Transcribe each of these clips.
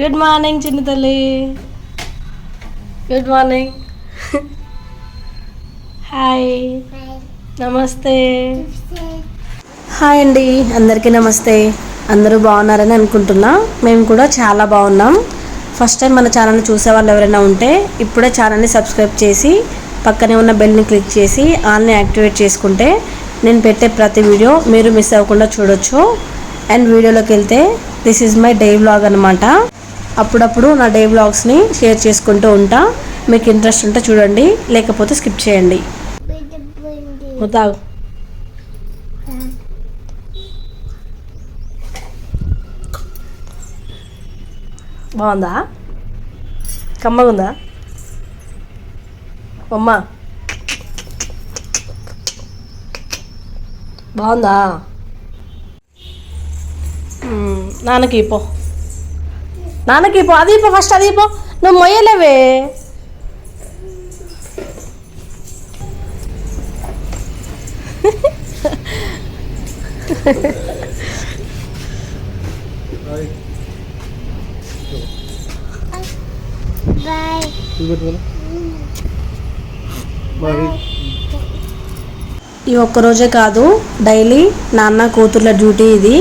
Good morning చిన్న తల్లి. Good morning. Hi, నమస్తే. హాయ్ అండి, అందరికీ నమస్తే. అందరూ బాగున్నారని అనుకుంటున్నా. మేము కూడా చాలా బాగున్నాం. ఫస్ట్ టైం మన ఛానల్ని చూసే వాళ్ళు ఎవరైనా ఉంటే ఇప్పుడే ఛానల్ని సబ్స్క్రైబ్ చేసి పక్కనే ఉన్న బెల్ని క్లిక్ చేసి ఆల్ని యాక్టివేట్ చేసుకుంటే నేను పెట్టే ప్రతి వీడియో మీరు మిస్ అవ్వకుండా చూడొచ్చు. అండ్ వీడియోలోకి వెళ్తే this is my day vlog అనమాట. అప్పుడప్పుడు నా డే వ్లాగ్స్ని షేర్ చేసుకుంటూ ఉంటా. మీకు ఇంట్రెస్ట్ ఉంటే చూడండి, లేకపోతే స్కిప్ చేయండి. తాగు. బాగుందా? కమ్మగుందా అమ్మా? బాగుందా? నాన్నకి పో, నాన్నకి పో. అది పో, ఫస్ట్ అది పో. నువ్వు మొయ్యలేవే. ఈ ఒక్కరోజే కాదు, డైలీ నాన్న కూతుర్ల డ్యూటీ ఇది.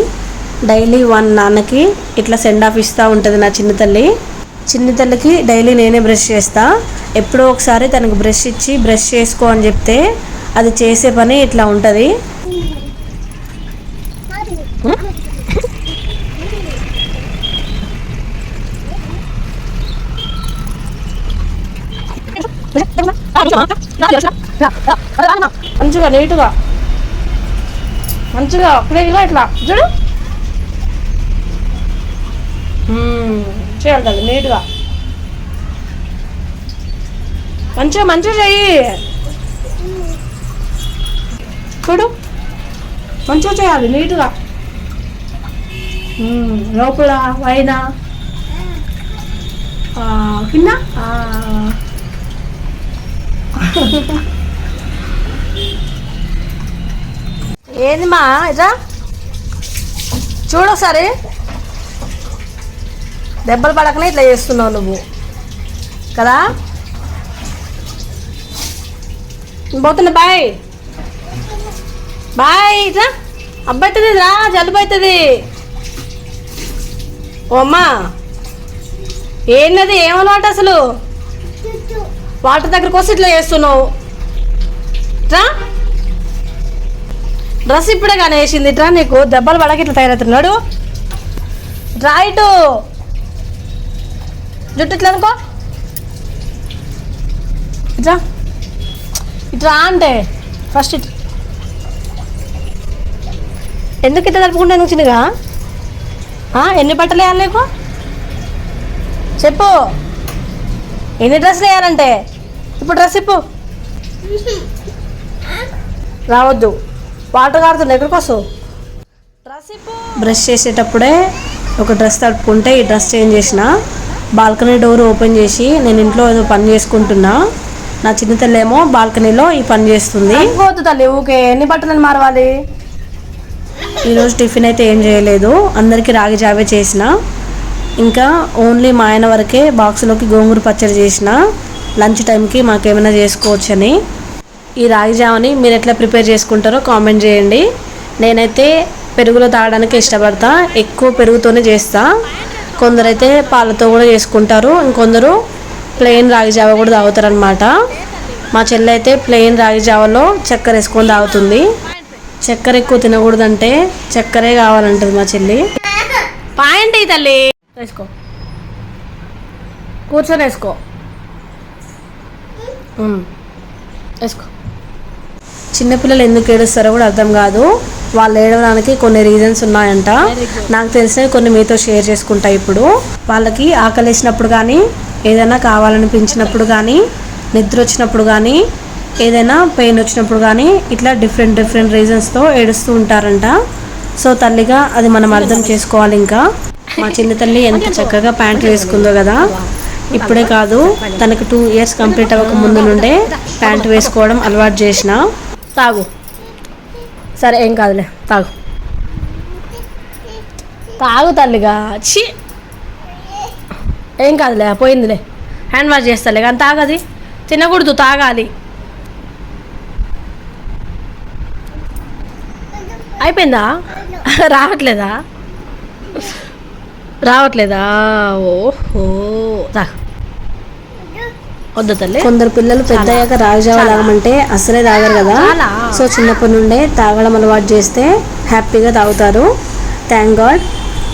డైలీ వన్ నాన్నకి ఇట్లా సెండ్ ఆఫ్ ఇస్తూ ఉంటుంది నా చిన్న తల్లి. చిన్న తల్లికి డైలీ నేనే బ్రష్ చేస్తా. ఎప్పుడో ఒకసారి తనకు బ్రష్ ఇచ్చి బ్రష్ చేసుకో అని చెప్తే అది చేసే పని ఇట్లా ఉంటుంది. మంచిగా నీట్గా మంచిగా క్లీన్గా ఇట్లా చూడు చేయాలి. నీట్గా మంచిగా మంచిగా చెయ్యి. చూడు మంచిగా చేయాలి నీట్గా. లోపల పైన కింద. ఏంది మా ఇట్లా చూడు ఒకసారి. దెబ్బలు పడకనే ఇట్లా చేస్తున్నావు నువ్వు కదా. పోతున్నా. Bye bye. ఇట్లా అబ్బాయితుంది రా, జలుబు అవుతుంది. ఓ అమ్మా, ఏంటది? ఏమన్నమాట అసలు? వాటర్ దగ్గరకు వస్తే ఇట్లా చేస్తున్నావు. ఇట్లా డ్రెస్ ఇప్పుడే కానీ వేసింది. ఇట్లా నీకు దెబ్బలు పడక ఇట్లా తయారవుతున్నాడు. ఇట్లా ఇటు జుట్టు ఇట్లా అనుకో. ఇట్లా ఇట్లా అంటే ఫస్ట్ ఇట్లా. ఎందుకు ఇట్లా జరుపుకుంటా నువ్వు చిన్నగా? ఎన్ని బట్టలు వేయాలి నీకు చెప్పు. ఎన్ని డ్రెస్సులు వేయాలంటే? ఇప్పుడు డ్రెస్ ఇప్పు. రావద్దు, వాటర్ కారుతుంది. ఎక్కడికి వస్తావు? డ్రెస్ ఇప్పు. బ్రష్ చేసేటప్పుడే ఒక డ్రెస్ తడుపుకుంటే ఈ డ్రెస్ చేంజ్ చేసిన. బాల్కనీ డోర్ ఓపెన్ చేసి నేను ఇంట్లో ఏదో పని చేసుకుంటున్నా. నా చిన్న తల్లి ఏమో బాల్కనీలో ఈ పని చేస్తుంది. పోతు తల్లి ఊకే ఎన్ని బట్టలను మారవాలి. ఈరోజు టిఫిన్ అయితే ఏం చేయలేదు, అందరికీ రాగి జావే చేసిన. ఇంకా ఓన్లీ మా ఆయన వరకే బాక్స్లోకి గోంగూర పచ్చడి చేసిన. లంచ్ టైంకి మాకేమైనా చేసుకోవచ్చని. ఈ రాగి జావని మీరు ఎట్లా ప్రిపేర్ చేసుకుంటారో కామెంట్ చేయండి. నేనైతే పెరుగులో తాగడానికి ఇష్టపడతా, ఎక్కువ పెరుగుతోనే చేస్తా. కొందరైతే పాలతో కూడా చేసుకుంటారు, ఇంకొందరు ప్లెయిన్ రాగి జావ కూడా తాగుతారు అనమాట. మా చెల్లి అయితే ప్లెయిన్ రాగి జావలో చక్కెర వేసుకొని తాగుతుంది. చక్కెర ఎక్కువ తినకూడదంటే చక్కెరే కావాలంటుంది మా చెల్లి. పాయండి తల్లి. వేసుకో, కూర్చొని వేసుకో. వేసుకో. చిన్నపిల్లలు ఎందుకు ఏడుస్తారో కూడా అర్థం కాదు. వాళ్ళు ఏడవడానికి కొన్ని రీజన్స్ ఉన్నాయంట. నాకు తెలిసినవి కొన్ని మీతో షేర్ చేసుకుంటా. ఇప్పుడు వాళ్ళకి ఆకలి వేసినప్పుడు కానీ, ఏదైనా కావాలనిపించినప్పుడు కానీ, నిద్ర వచ్చినప్పుడు కానీ, ఏదైనా పెయిన్ వచ్చినప్పుడు కానీ ఇట్లా డిఫరెంట్ రీజన్స్తో ఏడుస్తూ ఉంటారంట. సో తల్లిగా అది మనం అర్థం చేసుకోవాలి. ఇంకా మా చిన్న తల్లి ఎంత చక్కగా ప్యాంట్ వేసుకుందో కదా. ఇప్పుడే కాదు, తనకు 2 years కంప్లీట్ అవ్వక ముందు నుండే ప్యాంట్ వేసుకోవడం అలవాటు చేసిన. తాగు, సరే ఏం కాదులే, తాగు. తాగు తల్లిగా. చి ఏం కాదులే, పోయిందిలే. హ్యాండ్ వాష్ చేస్తాలే కానీ తాగది, తినకూడదు, తాగాలి. అయిపోయిందా? రావట్లేదా? ఓహో వద్దు తల్లి. కొందరు పిల్లలు పెద్ద అయ్యాక రాగిజావ తాగమంటే అసలే తాగరు కదా. సో చిన్నప్పటి నుండే తాగడం అలవాటు చేస్తే హ్యాపీగా తాగుతారు. థ్యాంక్ గాడ్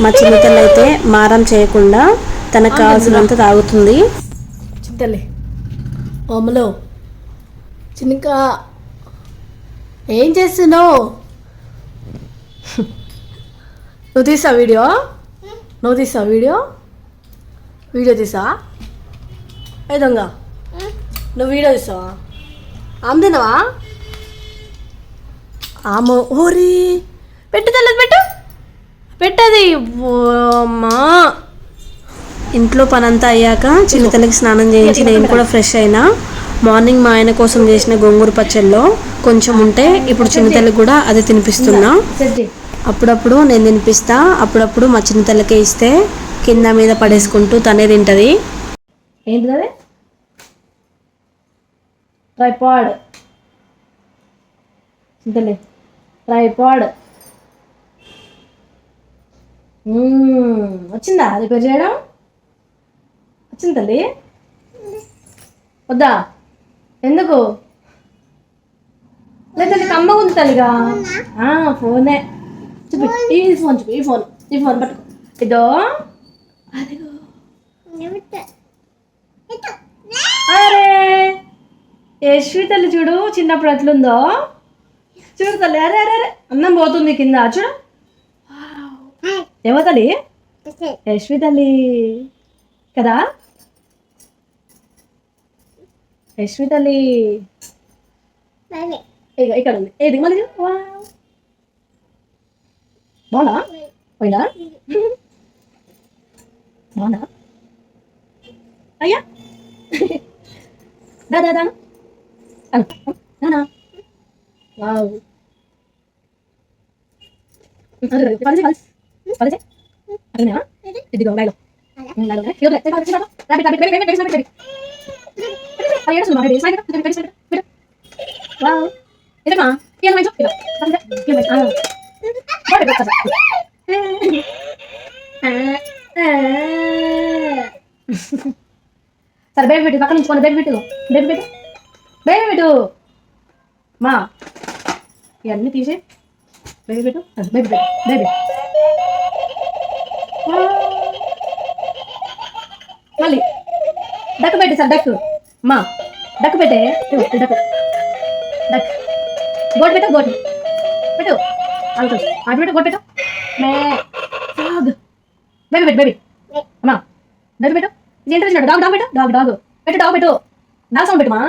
మా చిన్న తల్లి అయితే మారం చేయకుండా తనకు కావాల్సినంత తాగుతుంది. చిన్నతల్లి అమ్మలో చిన్నక ఏం చేస్తున్నావు? నువ్వు తీసా వీడియో? వీడియో తీసా? ఏదంగా నువ్వు వీడియో తీసావా? ఆమె తినవా? ఆమె ఓరి పెట్టు తల్లి, పెట్టది. అమ్మా ఇంట్లో పనంతా అయ్యాక చిన్న తల్లికి స్నానం చేయించి నేను కూడా ఫ్రెష్ అయినా. మార్నింగ్ మా ఆయన కోసం చేసిన గోంగూర పచ్చళ్ళలో కొంచెం ఉంటే ఇప్పుడు చిన్న తల్లికి కూడా అది తినిపిస్తున్నా. అప్పుడప్పుడు నేను తినిపిస్తా, అప్పుడప్పుడు మా చిన్న తల్లికే ఇస్తే కింద మీద పడేసుకుంటూ తనే తింటది. ఏంటిది? ట్రైపాడ్. వచ్చిందా రిపేర్ చేయడం? వచ్చింది తల్లి? వద్దా? ఎందుకు? లేదా కమ్మ ఉంది తల్లిగా. ఫోనే చూపి, ఈ ఫోన్ పట్టుకో. ఇదో అదిగో. అరే యశ్వి తల్లి చూడు చిన్నప్పుడు ఎట్లుందో చూడు తల్లి. అరే అరే అరే అన్నం పోతుంది కింద చూడు. ఏమో తల్లి? యశ్వి తల్లి కదా, యశ్వి తల్లి. ఇక్కడ ఉంది. ఏది మళ్ళీ బాగున్నా? పోయినా బాగున్నా? అయ్యా దాదా వావ్. ఇదిగో మేడం సరే బేబీ పెట్టు, పక్కన ఉంచుకోండి. బేబీ పెట్టు మా ఇవన్నీ తీసే. బేబీ పెట్టు. మళ్ళీ డక్కు పెట్టి సార్, డక్కు మా డక్కు పెట్టే. డక్ గోటు పెట్టు అటు పెట్టు, గోటు పెట్టు. బేబీ అమ్మా బేబీ పెట్టు. ఇది ఏంటో డాగ్ పెట్టు. డాగ్ సౌండ్ పెట్టు మా.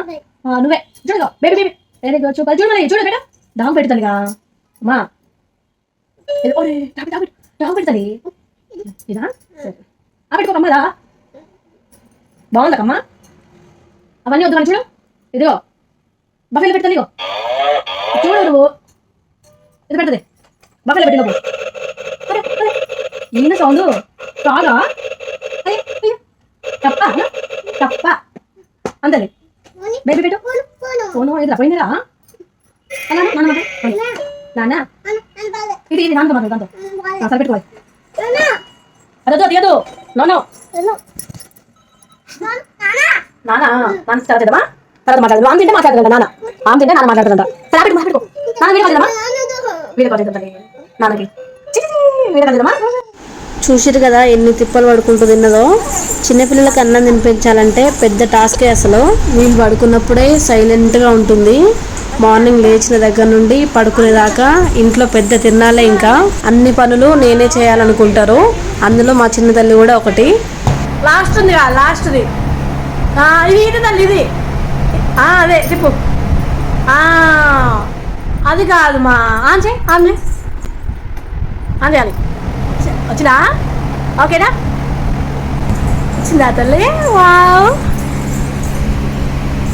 నువ్వే చూడగా బేబీ వెరీ గుడ్, చూపాలి. చూడు పెట్టు. డాగ్ పెట్టు తల్లిగా. అమ్మా డాగ్ పెట్టు తల్లి. ఇదా పెట్టుకోకమ్మా. బాగుందమ్మా. అవన్నీ వద్దు. చూడు ఇదిగో బఫెలో పెడతాను. ఇగో చూడు నువ్వు ఇది పెడతది. బఫెలో పెట్టినప్పుడు ఈయన సౌండ్ కాదా? తప్ప అంతది. బేబీ పెట్టు. ఫోను ఇదిరా పోయిందిరా. నాన్న ఇది దాంతో మాట్లాడు. సరే పెట్టుకోవాలి. అదో తీయదు. నో నాన్న స్టార్ట్ చేద్దామా? తర్వాత మాట్లాడదు. ఆమె తింటే మాట్లాడుతుంట నాన్న. మాట్లాడుతుంట. సరే పెట్టుకో. నాన్నకి చూసిరు కదా ఎన్ని తిప్పలు పడుకుంటూ తిన్నదో. చిన్నపిల్లలకి అన్నం తినిపించాలంటే పెద్ద టాస్కే. అసలు వీళ్ళు పడుకున్నప్పుడే సైలెంట్గా ఉంటుంది. మార్నింగ్ లేచిన దగ్గర నుండి పడుకునేదాకా ఇంట్లో పెద్ద తిన్నాలే. ఇంకా అన్ని పనులు నేనే చేయాలనుకుంటారు. అందులో మా చిన్న తల్లి కూడా ఒకటి. లాస్ట్ది ఇది తల్లి. ఇది అదే చెప్పు. అది కాదు మా ఆమె అది వచ్చినా? ఓకేనా? వచ్చిందా తల్లి? Wow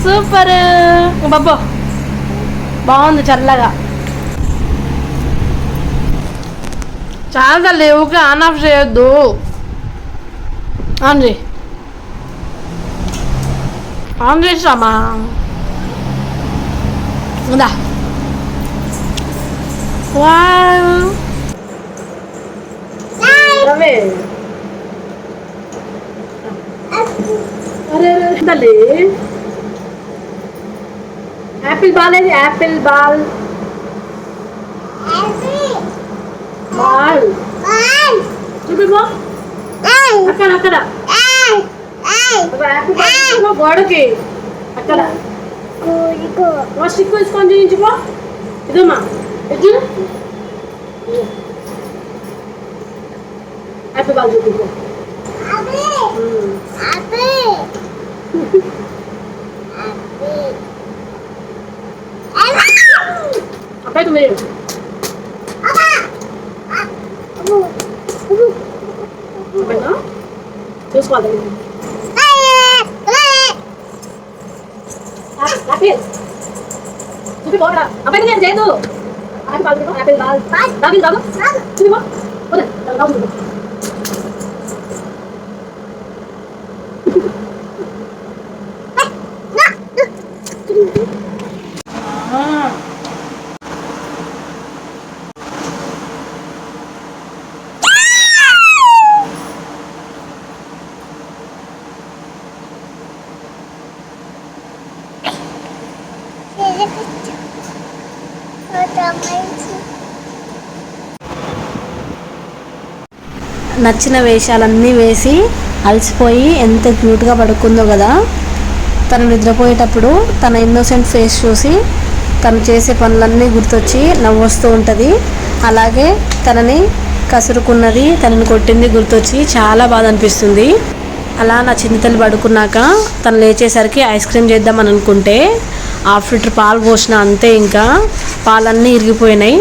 super. బాబో బాగుంది చల్లగా. చాలా తల్లి ఊకే ఆన్ ఆఫ్ చేయొద్దు. ఆన్ చేయి. ఆన్ చేసామా ఉందా తల్లి యాపిల్ బాల్ ఏది యాపిల్ బాల్ బాల్ చూపిపో అక్కడ అక్కడ గోడకి అక్కడ స్టిక్ వేసుకొని చూపించుకో ఇదమ్మా ఇది హ్యాపీ బాల్ చూపించు అబ్బాయి తుమ్మే చూసుకోవాలి చూపిపోరా అబ్బాయి నేను చేయదు యాపిల్ బాల్ యాపిల్ బాల్ చూపిపో నచ్చిన వేషాలన్నీ వేసి అలసిపోయి ఎంత క్యూట్గా పడుకుందో కదా. తను నిద్రపోయేటప్పుడు తన ఇన్నోసెంట్ ఫేస్ చూసి తను చేసే పనులన్నీ గుర్తొచ్చి నవ్వొస్తూ ఉంటుంది. అలాగే తనని కసురుకున్నది, తనని కొట్టింది గుర్తొచ్చి చాలా బాధ అనిపిస్తుంది. అలా నా చిన్నతల్లి పడుకున్నాక తను లేచేసరికి ఐస్ క్రీమ్ చేద్దామని అనుకుంటే హాఫ్ లీటర్ పాలు పోసిన అంతే, ఇంకా పాలన్నీ ఇరిగిపోయినాయి.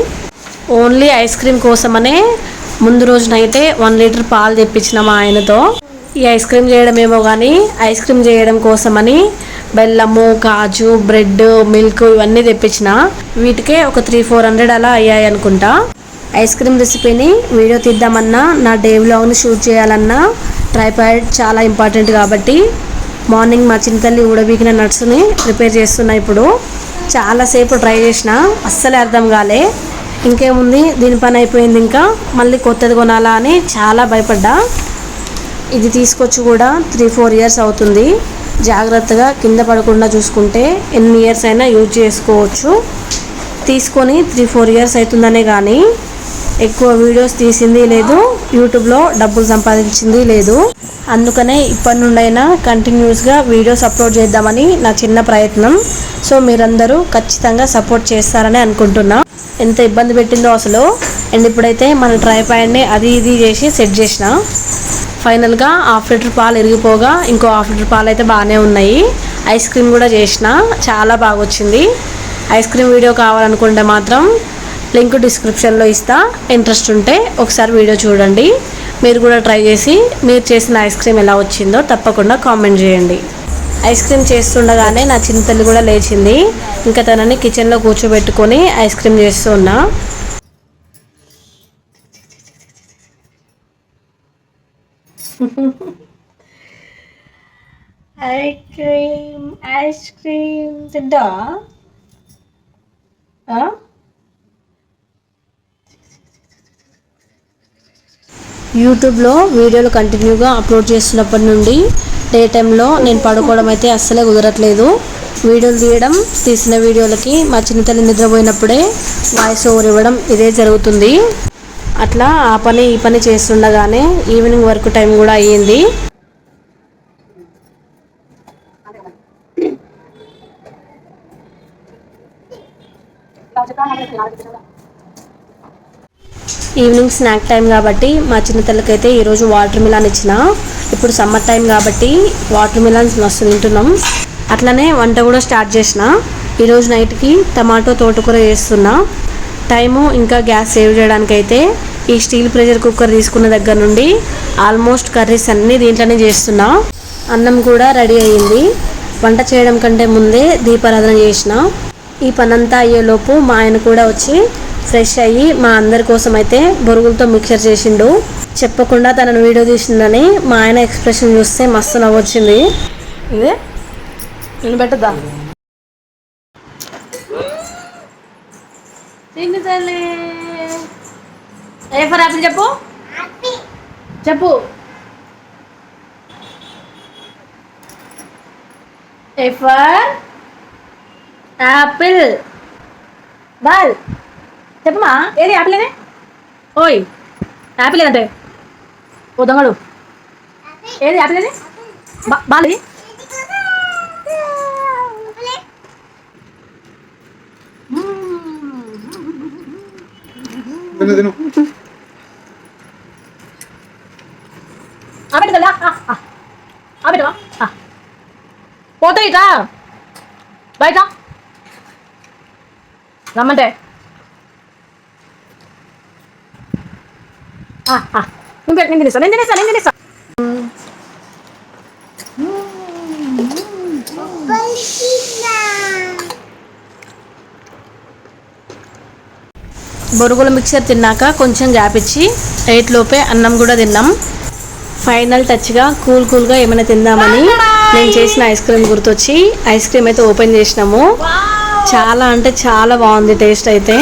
ఓన్లీ ఐస్ క్రీమ్ కోసమనే ముందు రోజు నైటే 1 లీటర్ పాలు తెప్పించిన మా ఆయనతో. ఈ ఐస్ క్రీమ్ చేయడం ఏమో కానీ ఐస్ క్రీమ్ చేయడం కోసమని బెల్లము, కాజు, బ్రెడ్, మిల్క్ ఇవన్నీ తెప్పించిన. వీటికే ఒక 300-400 అలా అయ్యాయి అనుకుంటా. ఐస్ క్రీమ్ రెసిపీని వీడియో తీద్దామన్నా, నా డే వ్లాగ్ని షూట్ చేయాలన్నా ట్రైపాడ్ చాలా ఇంపార్టెంట్ కాబట్టి మార్నింగ్ మా చిన్నతల్లి ఉడబీకిన నట్స్ని ప్రిపేర్ చేస్తున్నా. ఇప్పుడు చాలాసేపు ట్రై చేసిన, అస్సలే అర్థం కాలే. ఇంకేముంది దీని పని అయిపోయింది, ఇంకా మళ్ళీ కొత్తది కొనాలా అని చాలా భయపడ్డా. ఇది తీసుకొచ్చి కూడా 3-4 ఇయర్స్ అవుతుంది. జాగ్రత్తగా కింద పడకుండా చూసుకుంటే ఎన్ని ఇయర్స్ అయినా యూజ్ చేసుకోవచ్చు. తీసుకొని 3-4 ఇయర్స్ అవుతుందనే కానీ ఎక్కువ వీడియోస్ తీసింది లేదు, యూట్యూబ్లో డబ్బులు సంపాదించింది లేదు. అందుకనే ఇప్పటి నుండైనా కంటిన్యూస్గా వీడియోస్ అప్లోడ్ చేద్దామని నా చిన్న ప్రయత్నం. సో మీరందరూ ఖచ్చితంగా సపోర్ట్ చేస్తారని అనుకుంటున్నా. ఎంత ఇబ్బంది పెట్టిందో అసలు. అండ్ ఇప్పుడైతే మన ట్రైపాడ్ని అది ఇది చేసి సెట్ చేసిన. ఫైనల్గా హాఫ్ లీటర్ పాలు ఇరిగిపోగా ఇంకో హాఫ్ లీటర్ పాలు అయితే బాగానే ఉన్నాయి. ఐస్ క్రీమ్ కూడా చేసిన, చాలా బాగా వచ్చింది. ఐస్ క్రీమ్ వీడియో కావాలనుకుంటే మాత్రం లింక్ డిస్క్రిప్షన్లో ఇస్తా. ఇంట్రెస్ట్ ఉంటే ఒకసారి వీడియో చూడండి. మీరు కూడా ట్రై చేసి మీరు చేసిన ఐస్ క్రీమ్ ఎలా వచ్చిందో తప్పకుండా కామెంట్ చేయండి. ఐస్ క్రీమ్ చేస్తుండగానే నా చిన్న తల్లి కూడా లేచింది. ఇంకా తనని కిచెన్లో కూర్చోబెట్టుకొని ఐస్ క్రీమ్ చేస్తున్నా. ఐస్ క్రీమ్ తింటా. యూట్యూబ్లో వీడియోలు కంటిన్యూగా అప్లోడ్ చేస్తున్నప్పటి నుండి డే టైంలో నేను పడుకోవడం అయితే అస్సలే కుదరట్లేదు. వీడియోలు తీయడం, తీసిన వీడియోలకి మా చిన్నతల్లి నిద్రపోయినప్పుడే వాయిస్ ఓవర్ ఇవ్వడం ఇదే జరుగుతుంది. అట్లా ఆ పని ఈ పని చేస్తుండగానే ఈవినింగ్ వర్క్ టైం కూడా అయ్యింది. ఈవినింగ్ స్నాక్ టైం కాబట్టి మా చిన్నతల్లకైతే ఈరోజు వాటర్ మిలాన్ ఇచ్చిన. ఇప్పుడు సమ్మర్ టైం కాబట్టి వాటర్ మిలాన్స్ మస్తు తింటున్నాం. అట్లనే వంట కూడా స్టార్ట్ చేసిన. ఈరోజు నైట్కి టమాటో తోటకూర చేస్తున్నా. టైము ఇంకా గ్యాస్ సేవ్ చేయడానికైతే ఈ స్టీల్ ప్రెషర్ కుక్కర్ తీసుకున్న దగ్గర నుండి ఆల్మోస్ట్ కర్రీస్ అన్నీ దీంట్లోనే చేస్తున్నా. అన్నం కూడా రెడీ అయ్యింది. వంట చేయడం కంటే ముందే దీపారాధన చేసిన. ఈ పనంతా అయ్యేలోపు మా ఆయన కూడా వచ్చి ఫ్రెష్ అయ్యి మా అందరి కోసం అయితే బొరుగులతో మిక్చర్ చేసిండు. చెప్పకుండా తనను వీడియో తీసిందని మా ఆయన ఎక్స్ప్రెషన్ చూస్తే మస్తు నవ్వొచ్చింది. ఇదే నేను పెట్టద్దా తిండి తల్లి. ఏ ఫర్ యాపిల్ చెప్పు చెప్పు. ఏ ఫర్ యాపిల్ బాల్ చెప్పమా. ఏది యాపిల్ ఏది? ఓయ్ యాపిల్ ఏదంటే ఓ దొంగడు. ఏది యాపిల్ ఏది? బాల్ ఏది? పెట్టదా పెట్టవా పోతా ఇటా బయట రమ్మంటే నేను తినేస్తా నేను తినేస్తా నేను తినేస్తా. బొరుగుల మిక్చర్ తిన్నాక కొంచెం గ్యాప్ ఇచ్చి 8 లోపే అన్నం కూడా తిన్నాం. ఫైనల్ టచ్గా కూల్గా ఏమైనా తిందామని నేను చేసిన ఐస్ క్రీమ్ గుర్తొచ్చి ఐస్ క్రీమ్ అయితే ఓపెన్ చేసినాము. చాలా అంటే చాలా బాగుంది టేస్ట్ అయితే.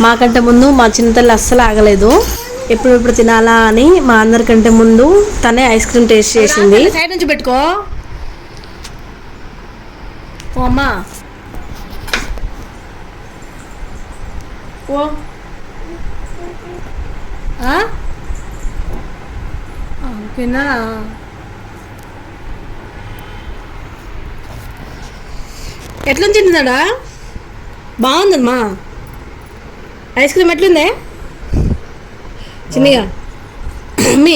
మాకంటే ముందు మా చిన్నతల్లి అస్సలు ఆగలేదు, ఎప్పుడు తినాలా అని. మా అందరికంటే ముందు తనే ఐస్ క్రీమ్ టేస్ట్ చేసింది. సైడ్ నుంచి పెట్టుకో ఓ అమ్మా ఓ తిన్నారా? ఎట్లుంది తింటున్నాడా? బాగుందమ్మా ఐస్ క్రీమ్. ఎట్లుందే చిన్నగా మీ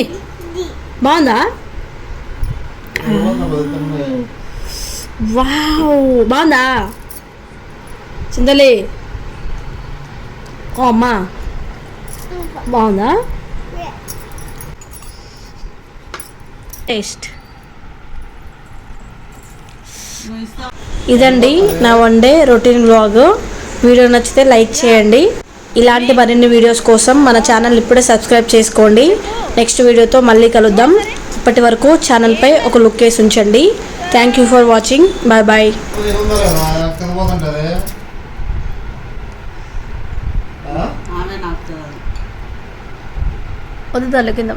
బాగుందా? వావ్ బాగుందా చిందలి? ఓ అమ్మా బాగుందా టేస్ట్? ఇదండి నా one day routine vlog. Video నచ్చితే లైక్ చేయండి. ఇలాంటి మరిన్ని వీడియోస్ కోసం మన ఛానల్ ఇప్పుడే సబ్స్క్రైబ్ చేసుకోండి. నెక్స్ట్ వీడియోతో మళ్ళీ కలుద్దాం. ఇప్పటి వరకు ఛానల్పై ఒక లుక్ వేసి ఉంచండి. Thank you for watching. Bye bye. వద్దు కింద